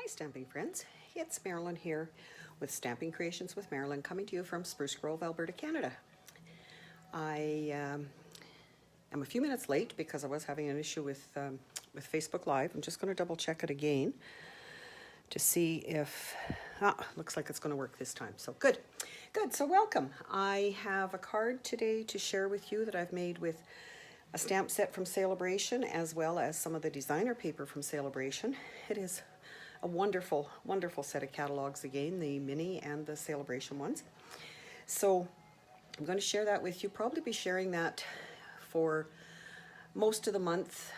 Stamping friends, it's Marilyn here with Stamping Creations with Marilyn, coming to you from Spruce Grove, Alberta, Canada. I am a few minutes late because I was having an issue with Facebook Live. I'm just going to double check it again to see if, looks like it's going to work this time. So good, so welcome. I have a card today to share with you that I've made with a stamp set from Sale-A-Bration, as well as some of the designer paper from Sale-A-Bration. It is a wonderful, wonderful set of catalogs again, the mini and the Sale-A-Bration ones. So I'm going to share that with you, probably be sharing that for most of the month,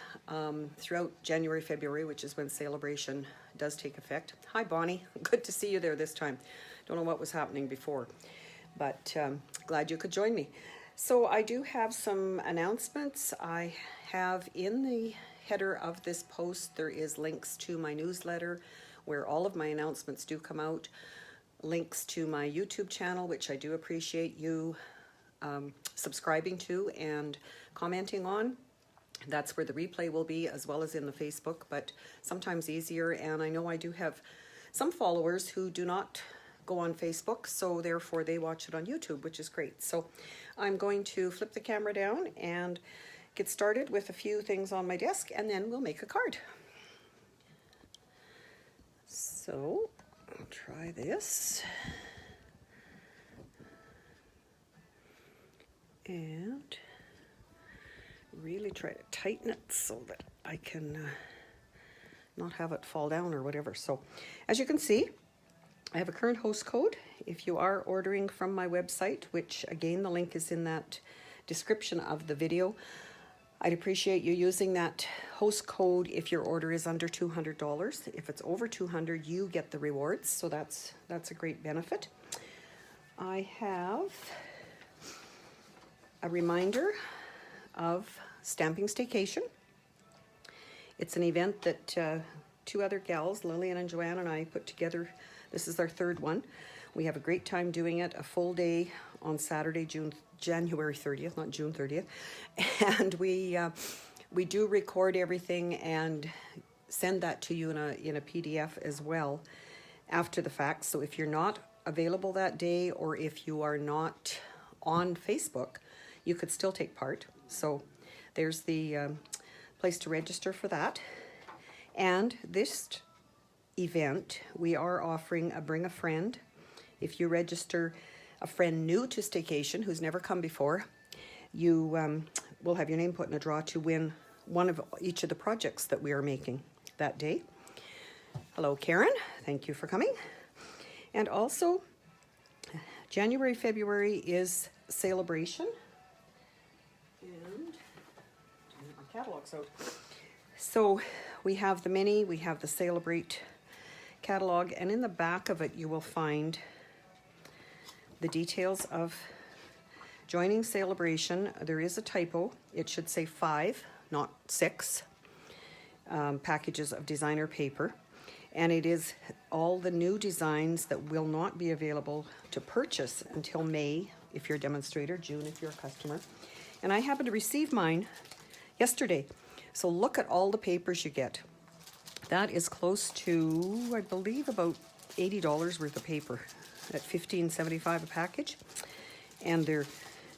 throughout January, February, which is when Sale-A-Bration does take effect. Hi Bonnie, good to see you there this time. Don't know what was happening before, but glad you could join me. So I do have some announcements. I have in the header of this post, there is links to my newsletter where all of my announcements do come out, links to my YouTube channel, which I do appreciate you subscribing to and commenting on. That's where the replay will be, as well as in the Facebook, but sometimes easier. And I know I do have some followers who do not go on Facebook, so therefore they watch it on YouTube, which is great. So I'm going to flip the camera down and get started with a few things on my desk, and then we'll make a card. So I'll try this. And really try to tighten it so that I can not have it fall down or whatever. So as you can see, I have a current host code. If you are ordering from my website, which again, the link is in that description of the video, I'd appreciate you using that host code if your order is under $200. If it's over $200, you get the rewards, so that's a great benefit. I have a reminder of Stamping Staycation. It's an event that two other gals, Lillian and Joanne, and I put together. This is our third one. We have a great time doing it, a full day on Saturday, January 30th, not June 30th. And we do record everything and send that to you in a PDF as well after the fact. So if you're not available that day, or if you are not on Facebook, you could still take part. So there's the place to register for that. And this event, we are offering a Bring a Friend. If you register a friend new to Staycation who's never come before, you will have your name put in a draw to win one of each of the projects that we are making that day. Hello Karen, thank you for coming. And also January, February is Sale-A-Bration. And my catalogs out. So we have the mini, we have the Sale-A-Bration catalog, and in the back of it you will find the details of joining Sale-A-Bration. There is a typo. It should say 5, not 6 packages of designer paper. And it is all the new designs that will not be available to purchase until May if you're a demonstrator, June if you're a customer. And I happened to receive mine yesterday. So look at all the papers you get. That is close to, I believe, about $80 worth of paper at $15.75 a package. And they're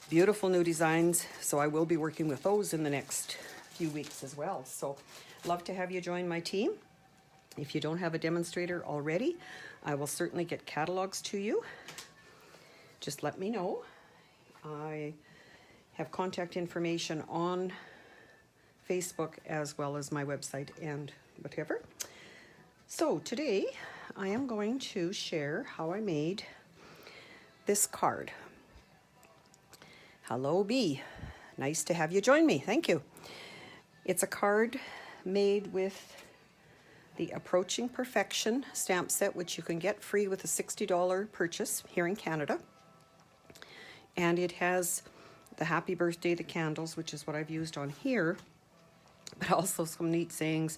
beautiful new designs, so I will be working with those in the next few weeks as well. So love to have you join my team. If you don't have a demonstrator already, I will certainly get catalogs to you. Just let me know. I have contact information on Facebook as well as my website and whatever. So today I am going to share how I made this card. Hello B, nice to have you join me, thank you. It's a card made with the Approaching Perfection stamp set, which you can get free with a $60 purchase here in Canada. And it has the Happy Birthday, the candles, which is what I've used on here, but also some neat sayings.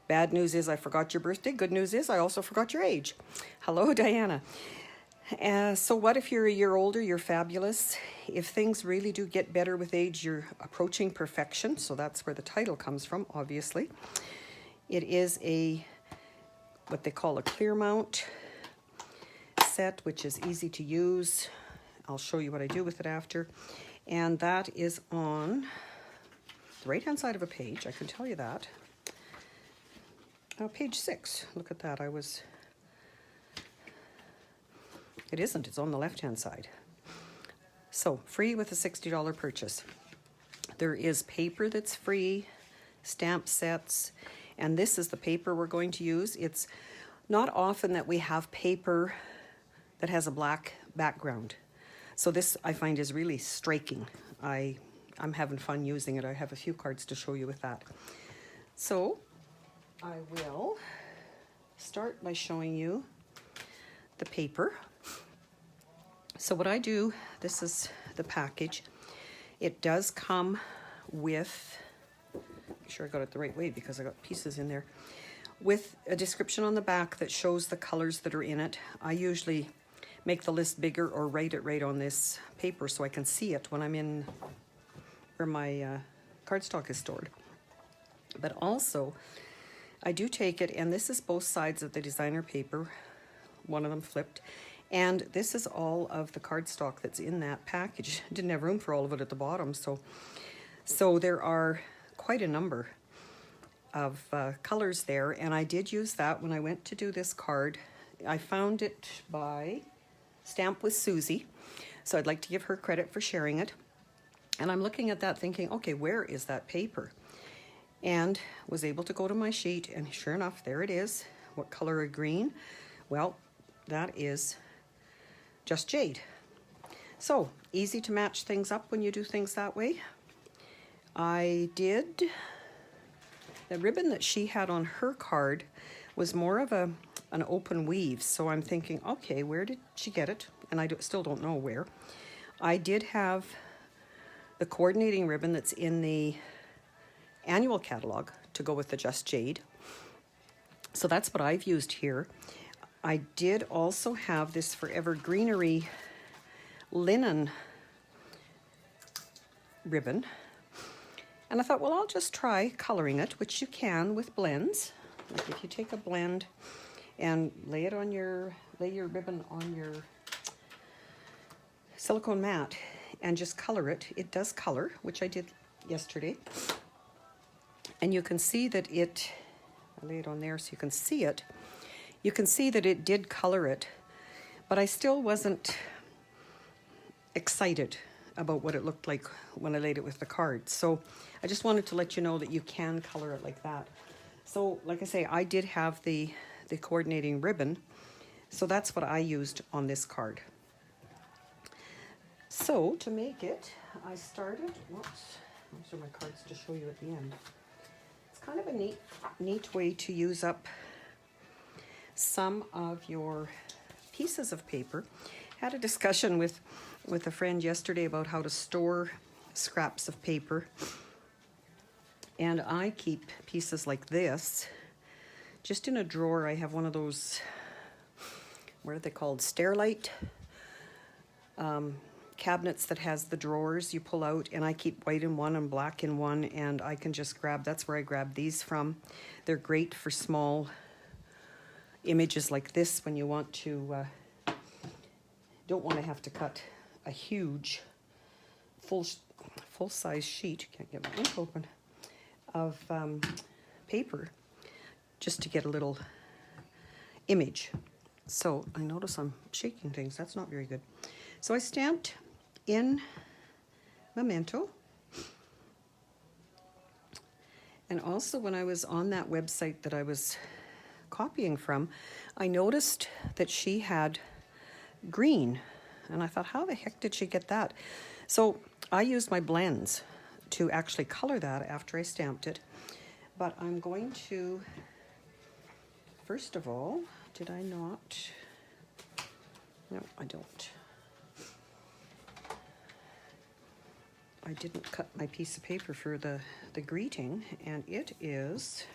Bad news is I forgot your birthday. Good news is I also forgot your age. Hello, Diana. So what if you're a year older? You're fabulous. If things really do get better with age, you're approaching perfection. So that's where the title comes from, obviously. It is a what they call a clear mount set, which is easy to use. I'll show you what I do with it after. And that is on the right-hand side of a page, I can tell you that. Page 6, look at that. It isn't, it's on the left-hand side. So, free with a $60 purchase. There is paper that's free, stamp sets, and this is the paper we're going to use. It's not often that we have paper that has a black background. So this, I find, is really striking. I'm having fun using it. I have a few cards to show you with that. So, I will start by showing you the paper. So what I do, this is the package. It does come with, make sure I got it the right way because I got pieces in there, with a description on the back that shows the colors that are in it. I usually make the list bigger or write it right on this paper so I can see it when I'm in where my cardstock is stored. But also, I do take it, and this is both sides of the designer paper, one of them flipped, and this is all of the cardstock that's in that package. Didn't have room for all of it at the bottom, so there are quite a number of colors there, and I did use that when I went to do this card. I found it by Stamp with Susie, so I'd like to give her credit for sharing it. And I'm looking at that thinking, okay, where is that paper? And was able to go to my sheet, and sure enough, there it is. What color of green? Well, that is just jade. So, easy to match things up when you do things that way. I did, the ribbon that she had on her card was more of an open weave, so I'm thinking, okay, where did she get it? And I still don't know where. I did have the coordinating ribbon that's in the annual catalog to go with the Just Jade. So that's what I've used here. I did also have this Forever Greenery linen ribbon. And I thought, well, I'll just try coloring it, which you can with blends. Like if you take a blend and lay your ribbon on your silicone mat and just color it, it does color, which I did yesterday. And you can see that I lay it on there so you can see it. You can see that it did color it, but I still wasn't excited about what it looked like when I laid it with the card. So I just wanted to let you know that you can color it like that. So like I say, I did have the coordinating ribbon, so that's what I used on this card. So to make it, I started, whoops, those are my cards to show you at the end. It's kind of a neat way to use up some of your pieces of paper. Had a discussion with a friend yesterday about how to store scraps of paper. And I keep pieces like this just in a drawer. I have one of those, what are they called, Stairlight cabinets that has the drawers you pull out, and I keep white in one and black in one, and I can just grab, that's where I grab these from. They're great for small images like this when you want to, don't want to have to cut a huge full-size sheet, can't get my ink open, of paper just to get a little image. So I notice I'm shaking things, that's not very good. So I stamped in Memento. And also when I was on that website that I was copying from, I noticed that she had green. And I thought, how the heck did she get that? So I used my blends to actually color that after I stamped it. But I'm going to, first of all, did I not? No, I don't. I didn't cut my piece of paper for the greeting, and it's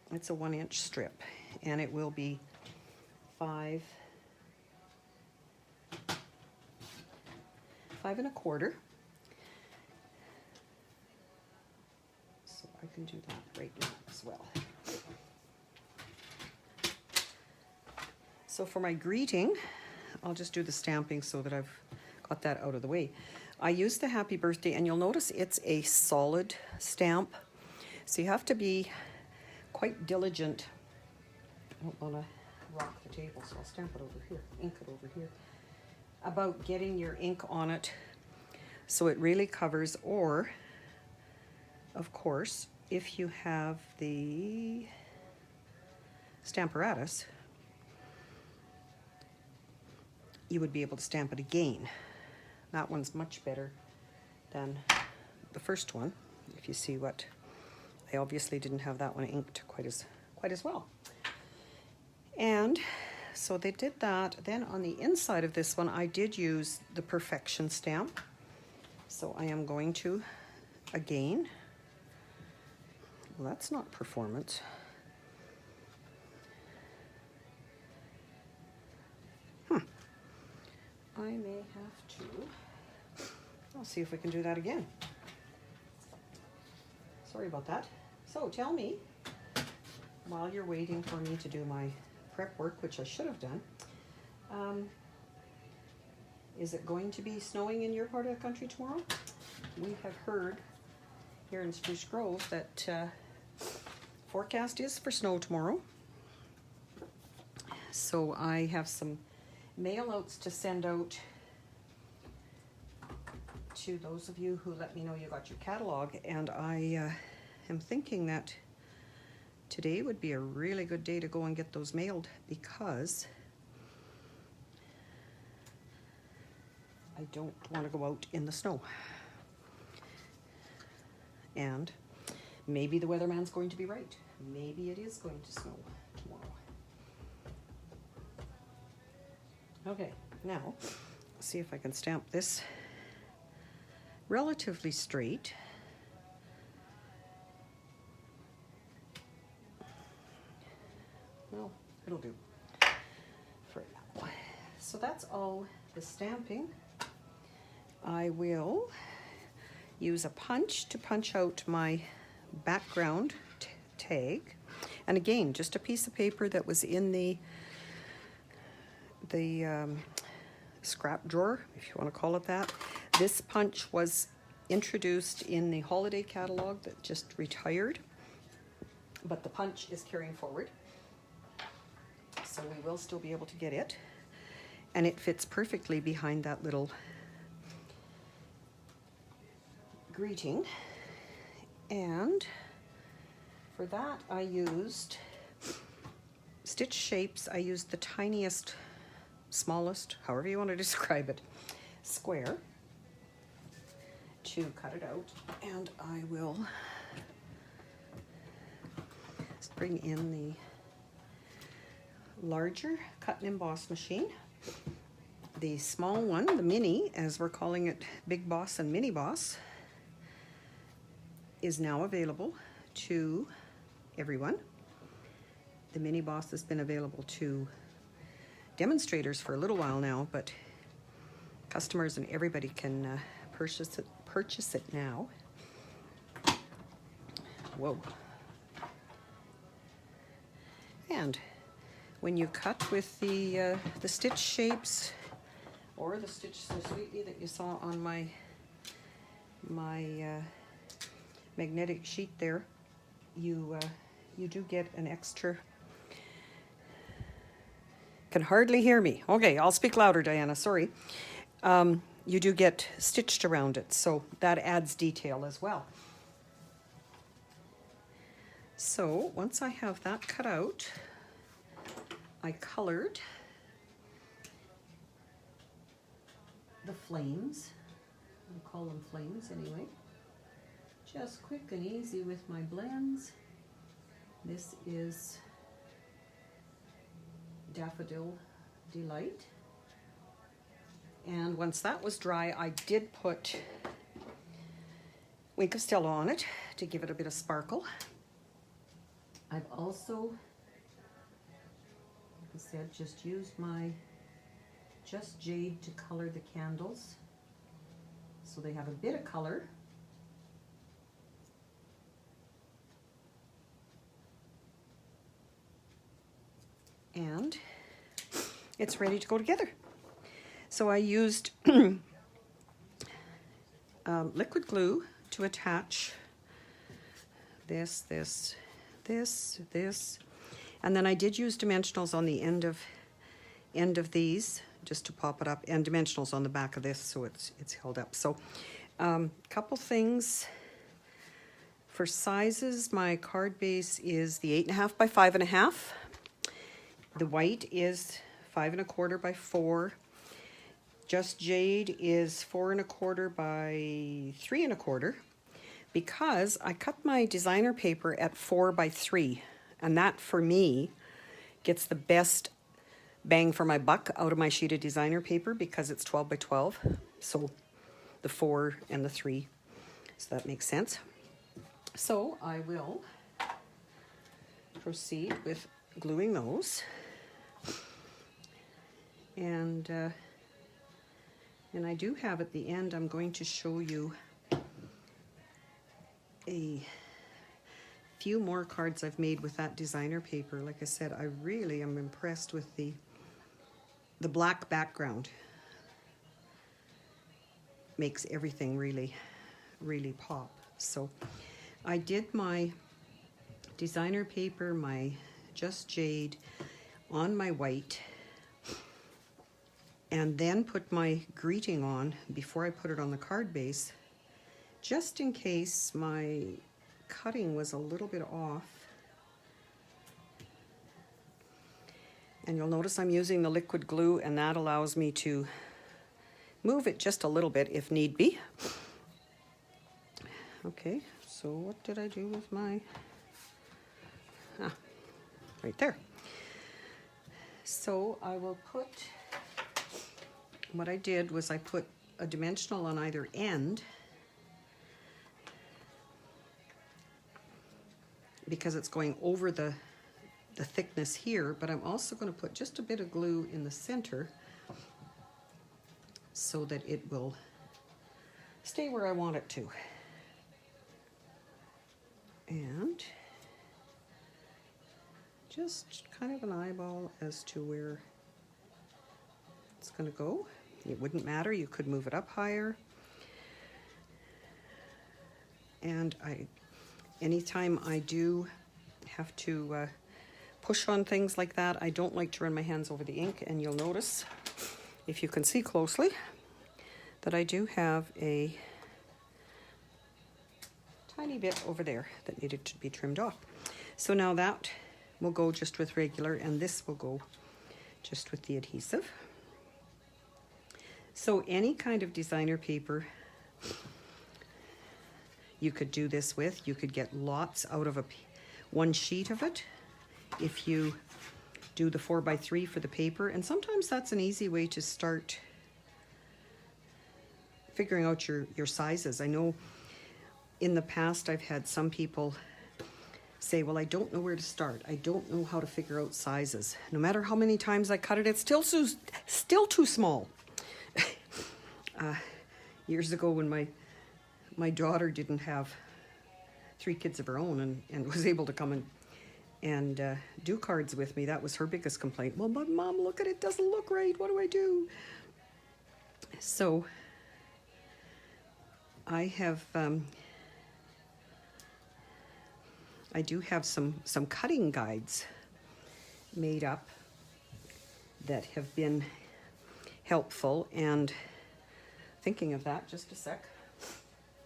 a 1-inch strip, and it will be 5 1/4. So I can do that right now as well. So for my greeting, I'll just do the stamping so that I've got that out of the way. I use the happy birthday, and you'll notice it's a solid stamp. So you have to be quite diligent. I don't want to rock the table, so I'll stamp it over here, ink it over here. About getting your ink on it so it really covers, or, of course, if you have the Stamparatus, you would be able to stamp it again. That one's much better than the first one. If you see what, I obviously didn't have that one inked quite as well. And so they did that. Then on the inside of this one, I did use the Perfection stamp. So I am going to, again, well, that's not performance. I may have to, I'll see if we can do that again. Sorry about that. So tell me, while you're waiting for me to do my prep work, which I should have done, is it going to be snowing in your part of the country tomorrow? We have heard here in Spruce Grove that forecast is for snow tomorrow. So I have some mail outs to send out to those of you who let me know you got your catalog, and I am thinking that today would be a really good day to go and get those mailed, because I don't want to go out in the snow. And maybe the weatherman's going to be right. Maybe it is going to snow tomorrow. Okay, now let's see if I can stamp this relatively straight. Well, it'll do for now. So that's all the stamping. I will use a punch to punch out my background tag. And again, just a piece of paper that was in the scrap drawer, if you want to call it that. This punch was introduced in the holiday catalog that just retired, but the punch is carrying forward, so we will still be able to get it, and it fits perfectly behind that little greeting. And for that I used stitch shapes. I used the tiniest, smallest, however you want to describe it, square to cut it out. And I will bring in the larger cut and emboss machine. The small one, the mini, as we're calling it, Big Boss and Mini Boss, is now available to everyone. The Mini Boss has been available to demonstrators for a little while now, but customers and everybody can purchase it now. Whoa. And when you cut with the stitch shapes, or the Stitch So Sweetly that you saw on my magnetic sheet there, you do get an extra. Can hardly hear me. Okay, I'll speak louder, Diana, sorry. You do get stitched around it, so that adds detail as well. So once I have that cut out, I colored the flames. I'll call them flames anyway. Just quick and easy with my blends. This is Daffodil Delight. And once that was dry, I did put Wink of Stella on it to give it a bit of sparkle. I've also, like I said, just used my Just Jade to color the candles, so they have a bit of color. And it's ready to go together. So I used liquid glue to attach this, and then I did use dimensionals on the end of these just to pop it up, and dimensionals on the back of this so it's held up. So couple things for sizes. My card base is the 8.5 by 5.5. The white is 5 1/4 by 4. Just Jade is 4 1/4 by 3 1/4, because I cut my designer paper at 4 by 3, and that for me gets the best bang for my buck out of my sheet of designer paper, because it's 12 by 12. So the 4 and the 3, so that makes sense. So I will proceed with gluing those, and I do have at the end, I'm going to show you a few more cards I've made with that designer paper. Like I said, I really am impressed with the black background. Makes everything really, really pop. So I did my designer paper, my Just Jade, on my white, and then put my greeting on before I put it on the card base, just in case my cutting was a little bit off. And you'll notice I'm using the liquid glue, and that allows me to move it just a little bit if need be. Okay, so what did I do with my, right there. So I will put, what I did was I put a dimensional on either end, because it's going over the thickness here, but I'm also going to put just a bit of glue in the center so that it will stay where I want it to. And just kind of an eyeball as to where it's going to go. It wouldn't matter, you could move it up higher. And anytime I do have to push on things like that, I don't like to run my hands over the ink, and you'll notice, if you can see closely, that I do have a tiny bit over there that needed to be trimmed off. So now that will go just with regular, and this will go just with the adhesive. So any kind of designer paper you could do this with. You could get lots out of one sheet of it if you do the 4 by 3 for the paper, and sometimes that's an easy way to start figuring out your sizes. I know in the past I've had some people say, well, I don't know where to start. I don't know how to figure out sizes. No matter how many times I cut it, it's still too small. Years ago, when my daughter didn't have 3 kids of her own and was able to come and do cards with me, that was her biggest complaint. Well, but Mom, look at it, doesn't look right. What do I do? So I have, I do have some cutting guides made up that have been helpful, and thinking of that, just a sec,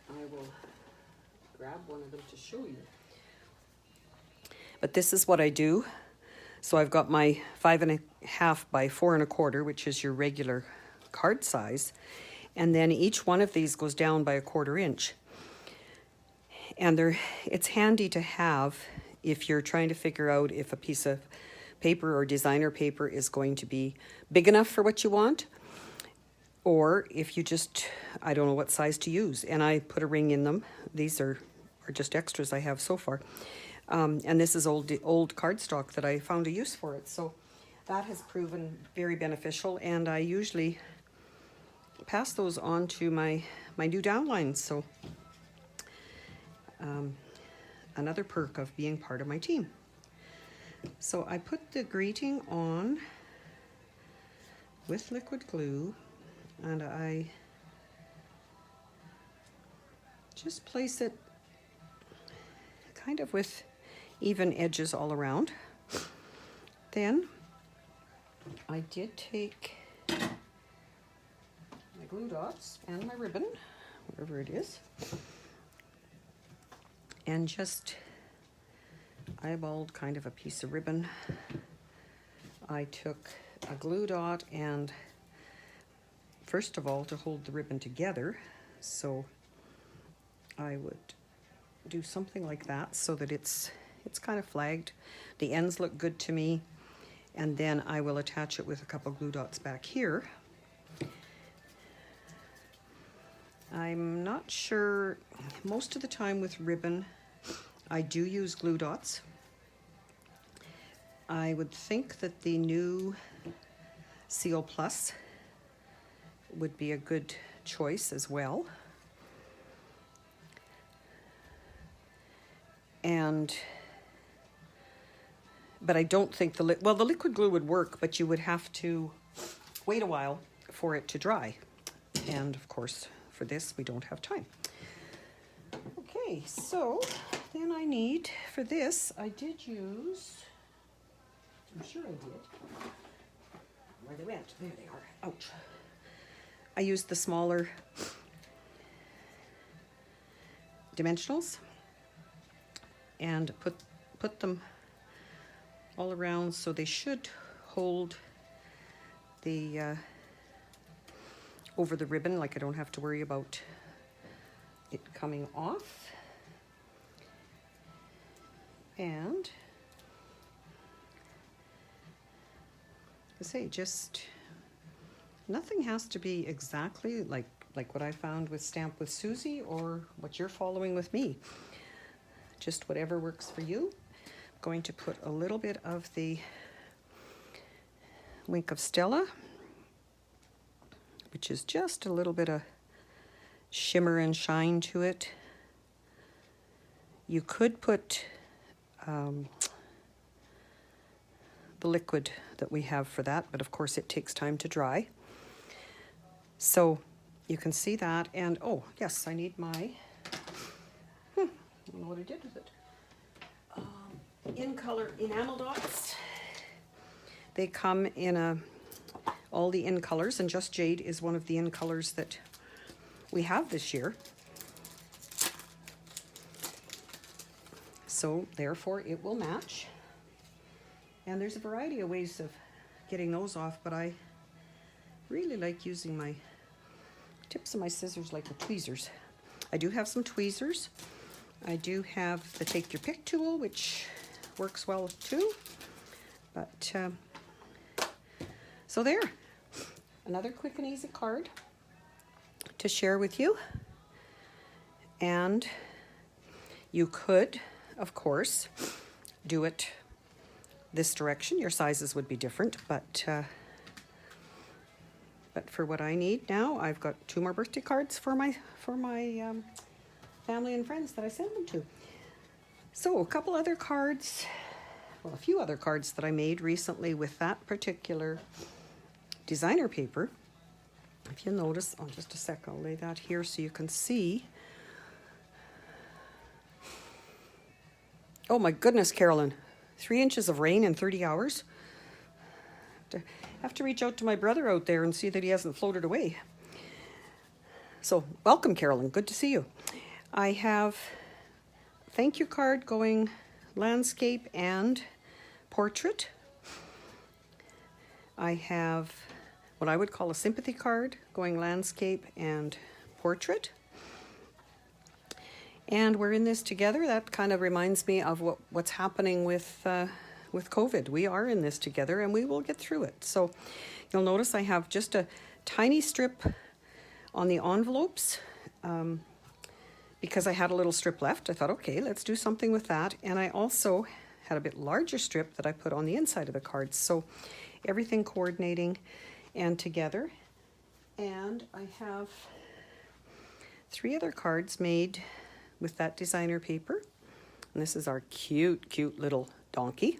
I will grab one of them to show you. But this is what I do. So I've got my 5 1/2 by 4 1/4, which is your regular card size, and then each one of these goes down by 1/4 inch. And it's handy to have if you're trying to figure out if a piece of paper or designer paper is going to be big enough for what you want, or if you just, I don't know what size to use. And I put a ring in them. These are just extras I have so far. And this is old cardstock that I found a use for it. So that has proven very beneficial, and I usually pass those on to my new downlines. So another perk of being part of my team. So I put the greeting on with liquid glue, and I just place it kind of with even edges all around. Then I did take my glue dots and my ribbon, wherever it is, and just eyeballed kind of a piece of ribbon. I took a glue dot, and first of all, to hold the ribbon together, so I would do something like that so that it's kind of flagged. The ends look good to me, and then I will attach it with a couple glue dots back here. I'm not sure, most of the time with ribbon I do use glue dots. I would think that the new Seal Plus would be a good choice as well. But I don't think the liquid glue would work, but you would have to wait a while for it to dry. And of course, for this, we don't have time. Okay, so then I need, for this, I did use, I'm sure I did. Where they went, there they are, ouch. I used the smaller dimensionals and put them all around, so they should hold the over the ribbon, like I don't have to worry about it coming off. And I say, just nothing has to be exactly like what I found with Stamp with Susie or what you're following with me. Just whatever works for you. I'm going to put a little bit of the Wink of Stella, which is just a little bit of shimmer and shine to it. You could put the liquid that we have for that, but of course it takes time to dry. So you can see that, and oh yes, I need my, I don't know what I did with it. In color enamel dots. They come in all the in colors, and Just Jade is one of the in colors that we have this year. So therefore it will match. And there's a variety of ways of getting those off, but I really like using my tips of my scissors like the tweezers. I do have some tweezers. I do have the Take Your Pick tool, which works well too. But so there, another quick and easy card to share with you. And you could, of course, do it this direction. Your sizes would be different, but for what I need now, I've got 2 more birthday cards for my family and friends that I send them to. So a couple other cards, well, a few other cards that I made recently with that particular designer paper. If you'll notice, oh, just a sec, I'll lay that here so you can see. Oh my goodness, Carolyn, 3 inches of rain in 30 hours. Have to reach out to my brother out there and see that he hasn't floated away. So welcome, Carolyn, good to see you. I have a thank you card going landscape and portrait. I have what I would call a sympathy card going landscape and portrait. And we're in this together. That kind of reminds me of what's happening with COVID. We are in this together, and we will get through it. So you'll notice I have just a tiny strip on the envelopes because I had a little strip left. I thought, okay, let's do something with that. And I also had a bit larger strip that I put on the inside of the cards. So everything coordinating and together. And I have 3 other cards made with that designer paper. And this is our cute, cute little donkey.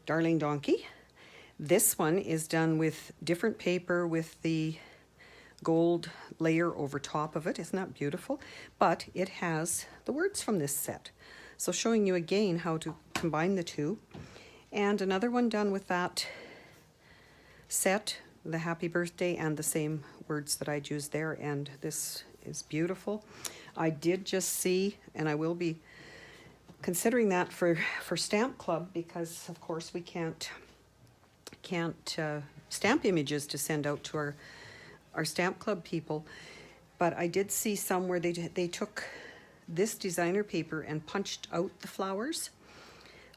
Darling donkey. This one is done with different paper with the gold layer over top of it. Isn't that beautiful? But it has the words from this set. So showing you again how to combine the two. And another one done with that set, the happy birthday, and the same words that I'd used there. And this is beautiful. I did just see, and I will be considering that for Stamp Club, because of course we can't stamp images to send out to our Stamp Club people. But I did see some where they took this designer paper and punched out the flowers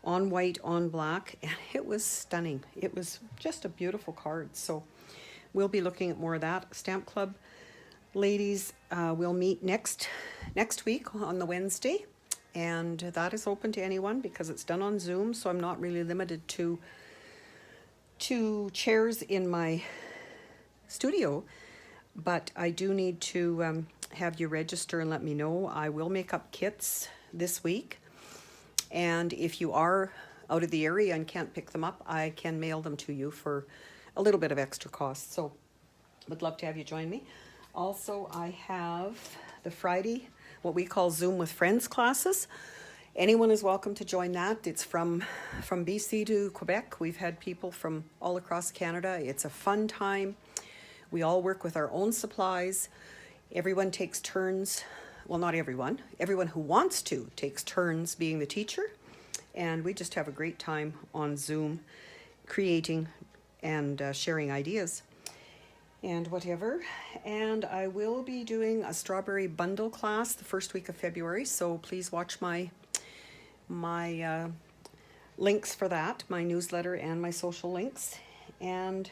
on white, on black, and it was stunning. It was just a beautiful card. So we'll be looking at more of that. Stamp Club ladies will meet next week on the Wednesday, and that is open to anyone because it's done on Zoom, so I'm not really limited to chairs in my studio, but I do need to have you register and let me know. I will make up kits this week, and if you are out of the area and can't pick them up, I can mail them to you for a little bit of extra cost. So would love to have you join me. Also, I have the Friday, what we call Zoom with Friends classes. Anyone is welcome to join that. It's from BC to Quebec. We've had people from all across Canada. It's a fun time. We all work with our own supplies. Everyone takes turns. Well, not everyone. Everyone who wants to takes turns being the teacher. And we just have a great time on Zoom creating and sharing ideas and whatever. And I will be doing a strawberry bundle class the first week of February, so please watch my links for that, my newsletter and my social links. And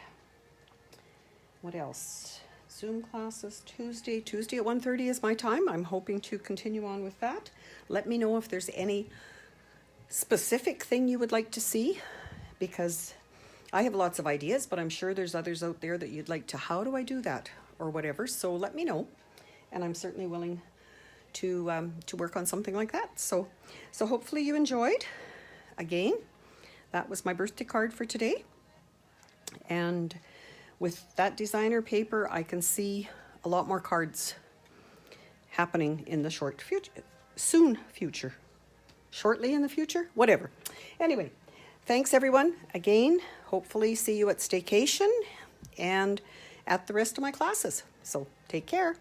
what else? Zoom classes Tuesday at 1:30 is my time. I'm hoping to continue on with that. Let me know if there's any specific thing you would like to see, because I have lots of ideas, but I'm sure there's others out there that you'd like to, how do I do that, or whatever. So let me know, and I'm certainly willing to work on something like that. So hopefully you enjoyed. Again, that was my birthday card for today. And with that designer paper, I can see a lot more cards happening in the soon future. Shortly in the future? Whatever. Anyway, thanks everyone. Again, hopefully see you at Staycation and at the rest of my classes. So take care.